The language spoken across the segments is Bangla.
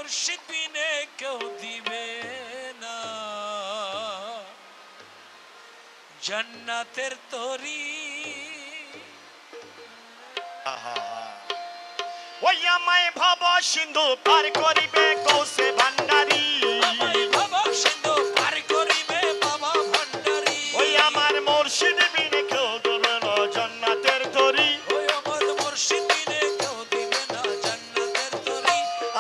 মুর্শিদ বিনে কেউ দিবে না জান্নাতের তরি। ওই আমায় ভব সিন্ধু পার করিবে গৌসে ভান্ডারী, আমায় ভব সিন্ধু পার করিবে বাবা ভান্ডারী। ওই আমার মুর্শিদ বিনে কেউ দিবে না জান্নাতের তরি, ওই আমার মুর্শিদ বিনে কেউ দিবে না জান্নাতের তরি।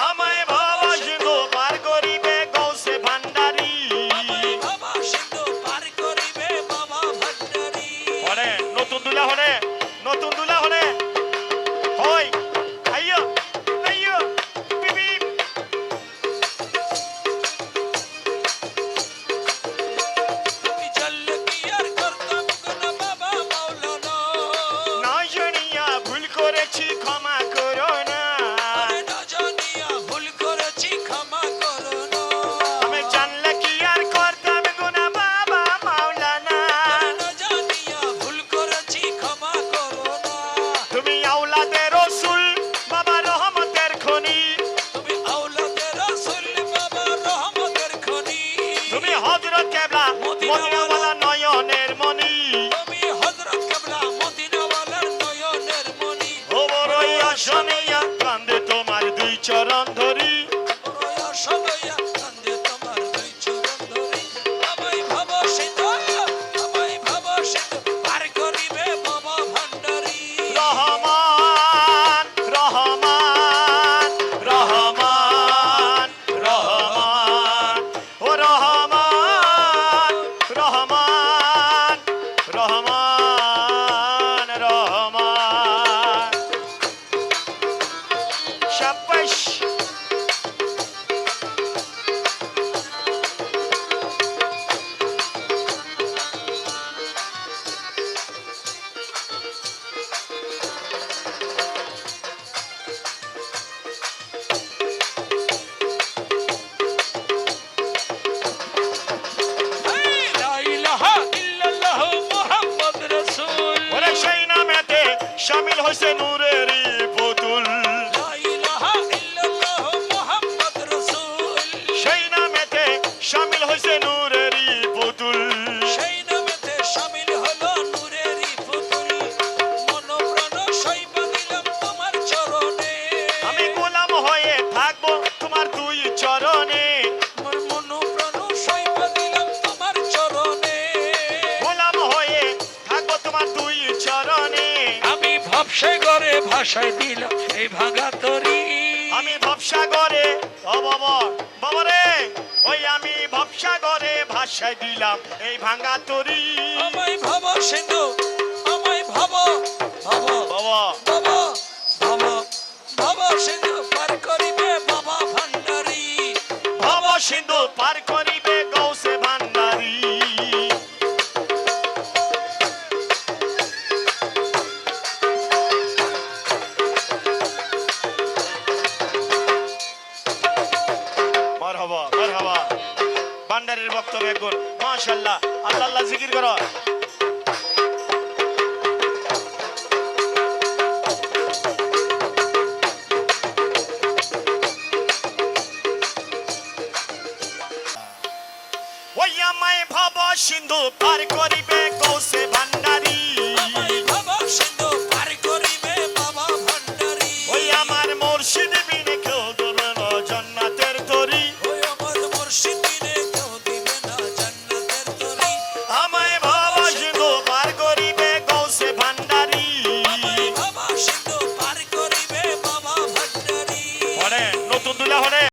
আমায় ভব সিন্ধু পার করিবে গৌসে ভান্ডারী, আমায় ভব সিন্ধু পার করিবে বাবা ভান্ডারী। হরে নতুন দুলা হরে, নতুন দুলা হরে হই আইয়ো আইয়ো বিবি। আমি জানলে কি আর করতাম গুনাহ বাবা মাওলানা। না জানিয়া ভুল করেছি ক্ষমা করো না, আরে না জানিয়া ভুল করেছি ক্ষমা করো না। আমি জানলে কি আর করতাম গুনাহ বাবা মাওলানা, আরে না জানিয়া ভুল করেছি ক্ষমা করো না। তুমি আওলাদে রাসূল বাবা রহমতের খনি, তুমি আওলাদে রাসূল বাবা রহমতের খনি। তুমি হযরত কেবলা মদিনাওয়ালা নয়নের মনি, তুমি হযরত কেবলা মদিনাওয়ালার নয়নের মনি। ও বড়ই আশানিয়া কান্দে তোমার দুই চরণ ধরি, বড়ই আশা লইয়া কান্দে তোমার দুই চরণ ধরি। আমায় ভাব সিন্ধু, আমায় ভাব সিন্ধু পার করিবে বাবা ভান্ডারী। রহমান রহমান রহমান রহমান, ও রহমান রহমান রহমান রহমান। শাবাশ। লা ইলাহা ইল্লাল্লাহ মুহাম্মদ রাসূল। ওরে সেই নামেতে শামিল হইছে নূরেরই পুতুল, লা ইলাহা ইল্লাল্লাহ মুহাম্মদ রাসূল। সেই নামেতে শামিল হইছে নূরেরই পুতুল, সেই নামেতে শামিল হলো নূরেরই পুতুল। মন প্রাণ সইবা দিলাম তোমার চরণে। আমি গোলাম হয়ে থাকবো তোমার দুই চরণে, আমার মন প্রাণ সইবা দিলাম তোমার চরণে। গোলাম হয়ে থাকবো তোমার দুই চরণে, আমি ভবসাগরে ভাসায় দিলাম এই ভাঙা তরি। আমি ভবসাগরে ও বাবা বাবা রে, ওই আমি ভবসাগরে ভাসায় দিলাম এই ভাঙা তরি, আমায় ভাব সিন্ধু, আমায় ভাব ভাব বাবা ভাব ভাব ভাব সিন্ধু পার করিবে বাবা ভান্ডারী। ভব সিন্ধু পার করিবে গৌসে ভান্ডারী। মারহাবা মারহাবা। ভান্ডারীর বক্তব্য একগুণ মাশাআল্লাহ, আল্লাহ আল্লাহ জিকির করো। ওই আমায় ভব সিন্ধু পার করিবে গৌসে ভান্ডারী, আমায়